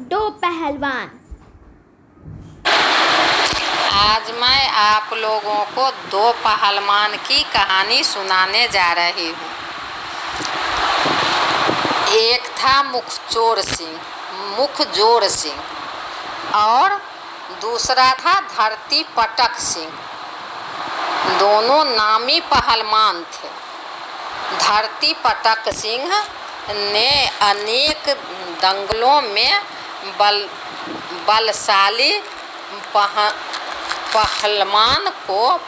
दो पहलवान। आज मैं आप लोगों को दो पहलवान की कहानी सुनाने जा रही हूँ। एक था मुखजोर सिंह और दूसरा था धरती पटक सिंह। दोनों नामी पहलवान थे। धरती पटक सिंह ने अनेक दंगलों में बलशाली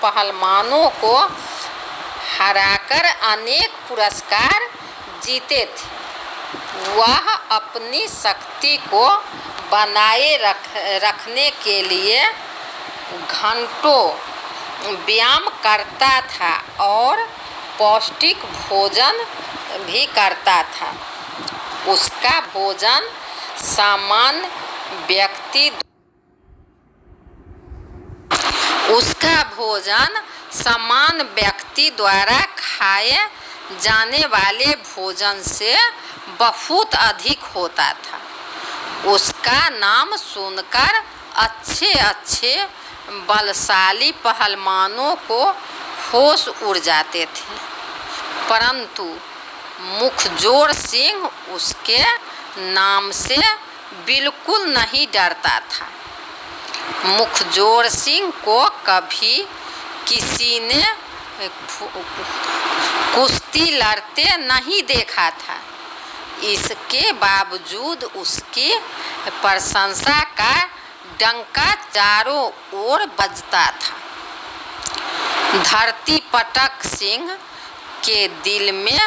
पहलवानों को हराकर अनेक पुरस्कार जीते थे। वह अपनी शक्ति को बनाए रखने के लिए घंटों व्यायाम करता था और पौष्टिक भोजन भी करता था। उसका भोजन सामान्य व्यक्ति द्वारा खाए जाने वाले भोजन से बहुत अधिक होता था। उसका नाम सुनकर अच्छे बलशाली पहलवानों को होश उड़ जाते थे, परंतु मुखजोर सिंह उसके नाम से बिल्कुल नहीं डरता था। मुखजोर सिंह को कभी किसी ने कुश्ती लड़ते नहीं देखा था। इसके बावजूद उसकी प्रशंसा का डंका चारों ओर बजता था। धरती पटक सिंह के दिल में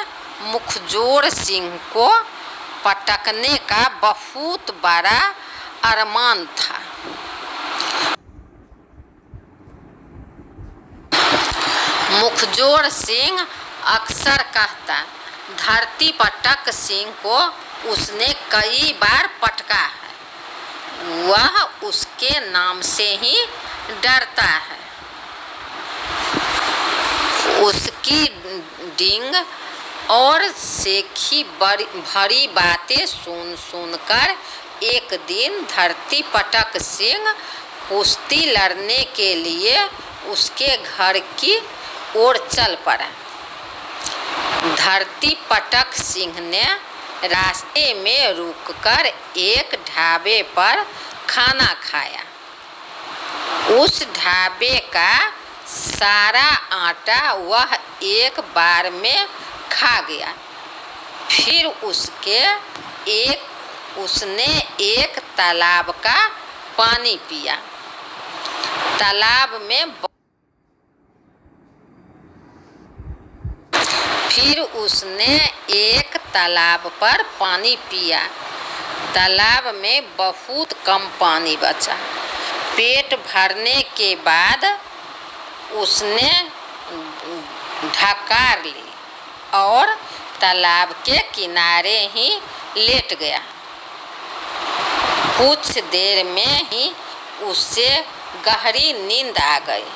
मुखजोर सिंह को पटकने का बहुत बड़ा अरमान था। मुखजोर सिंह अक्सर कहता, धरती पटक सिंह को उसने कई बार पटका है। वह उसके नाम से ही डरता है। उसकी डींग और सेखी भरी बातें सुनकर एक दिन धरती पटक सिंह कुश्ती लड़ने के लिए उसके घर की ओर चल पड़ा। धरती पटक सिंह ने रास्ते में रुककर एक ढाबे पर खाना खाया। उस ढाबे का सारा आटा वह एक बार में खा गया। फिर उसने एक तालाब का पानी पिया। फिर उसने एक तालाब पर पानी पिया। तालाब में बहुत कम पानी बचा। पेट भरने के बाद उसने ढकार ली और तालाब के किनारे ही लेट गया। कुछ देर में ही उसे गहरी नींद आ गई।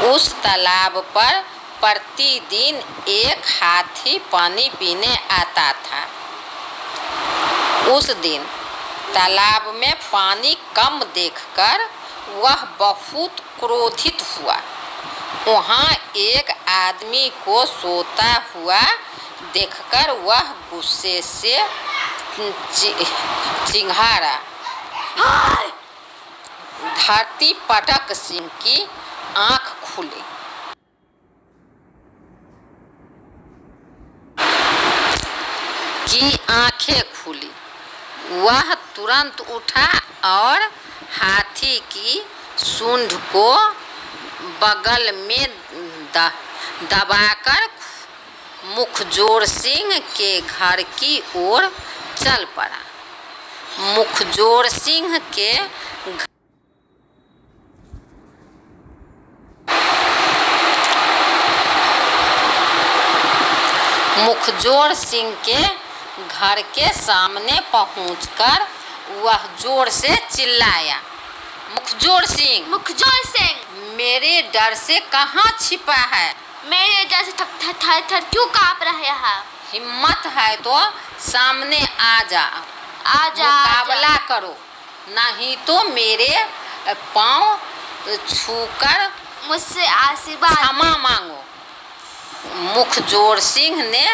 उस तालाब पर प्रतिदिन एक हाथी पानी पीने आता था। उस दिन तालाब में पानी कम देखकर वह बहुत क्रोधित हुआ। वहाँ एक आदमी को सोता हुआ देखकर वह गुस्से से चिंघाड़ा। धरती पटक सिंह की आँख खुली। आँखें खुली। वह तुरंत उठा और हाथी की सूंड को बगल में दबाकर मुखजोर सिंह के घर की ओर चल पड़ा। मुखजोर सिंह के घर के सामने पहुंचकर वह जोर से चिल्लाया, मुखजोर सिंह, मेरे डर से कहाँ छिपा है? मेरे डर से थर क्यों काँप रहे हैं? हिम्मत है तो सामने आ जा। मुकाबला करो, नहीं तो मेरे पाँव छूकर मुझसे आशीर्वाद क्षमा मांगो। मुखजोड़ सिंह ने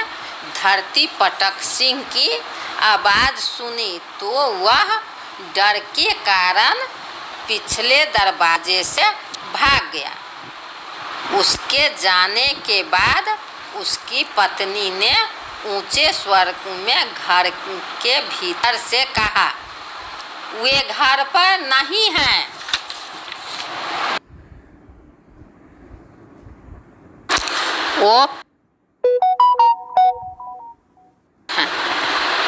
धरती पटक सिंह की आवाज सुनी तो वह डर के कारण पिछले दरवाजे से भाग गया। उसके जाने के बाद उसकी पत्नी ने ऊंचे स्वर में घर के भीतर से कहा, वे घर पर नहीं हैं। वो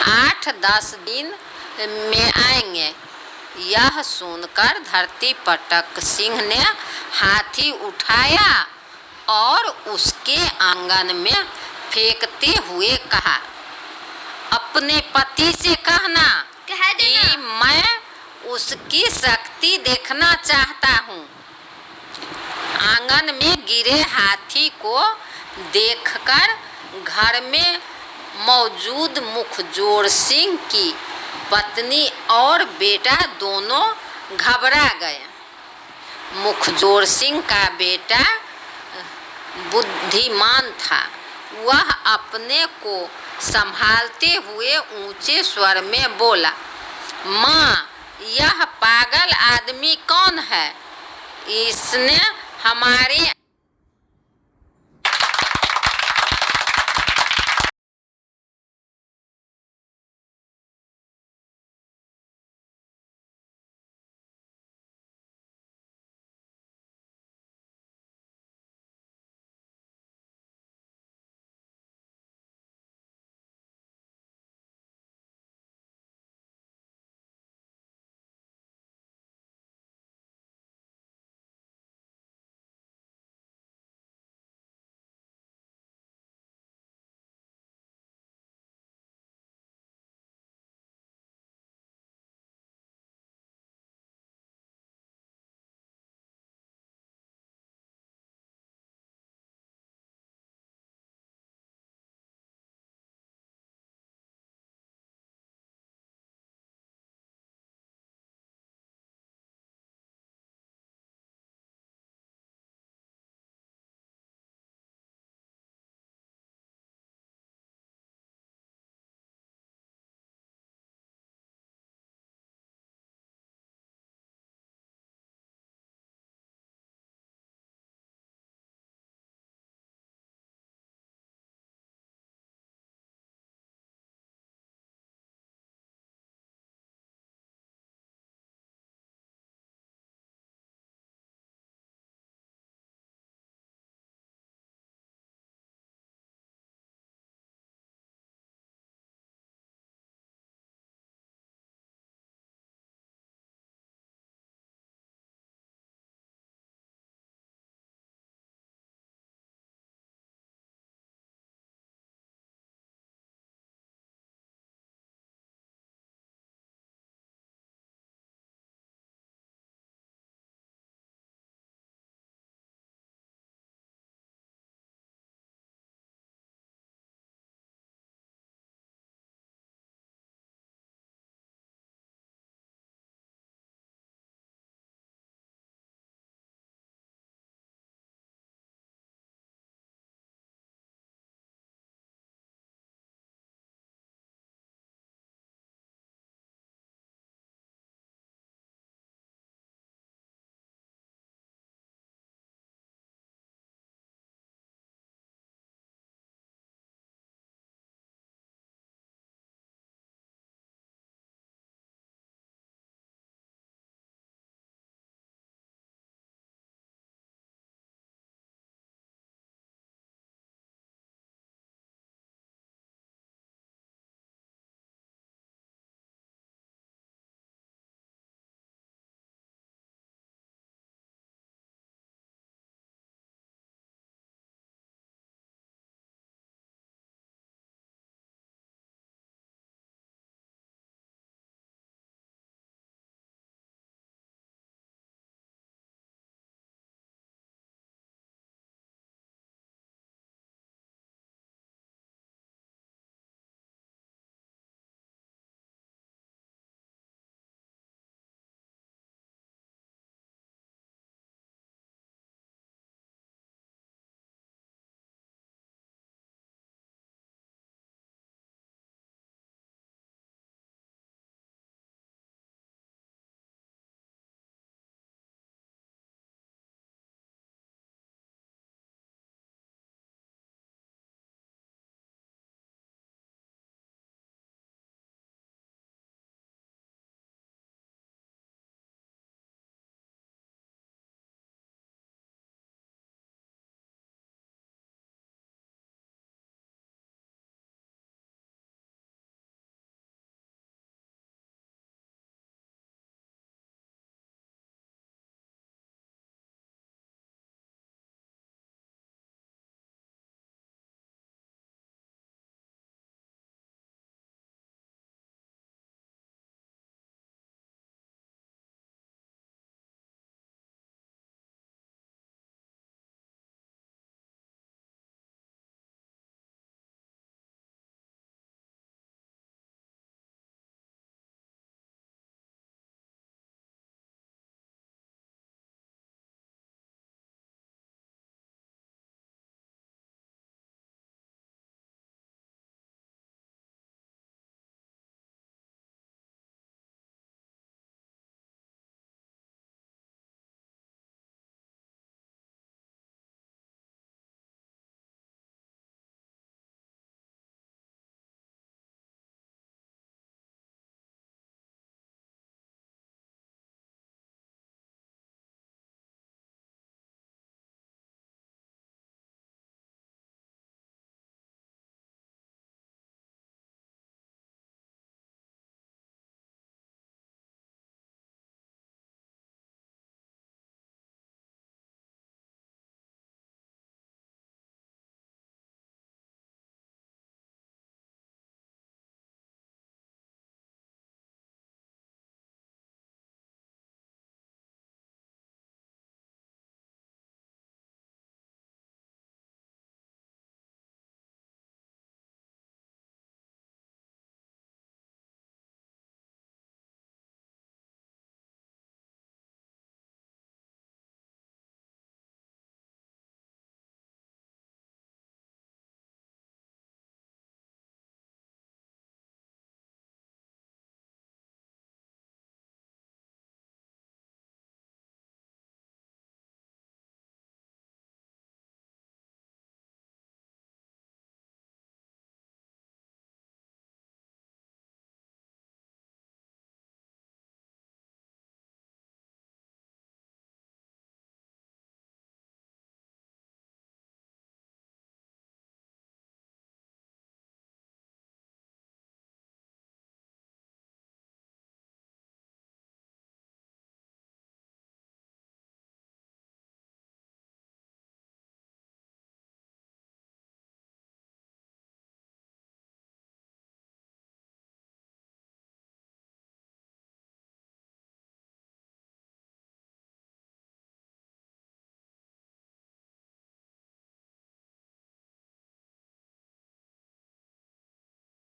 8-10 दिन में आएंगे। यह सुनकर धरती पटक सिंह ने हाथी उठाया और उसके आंगन में फेंकते हुए कहा, अपने पति से कहना कि मैं उसकी शक्ति देखना चाहता हूँ। आंगन में गिरे हाथी को देखकर घर में मौजूद मुखजोड़ सिंह की पत्नी और बेटा दोनों घबरा गए। मुखजोड़ सिंह का बेटा बुद्धिमान था। वह अपने को संभालते हुए ऊंचे स्वर में बोला, माँ, यह पागल आदमी कौन है? इसने हमारे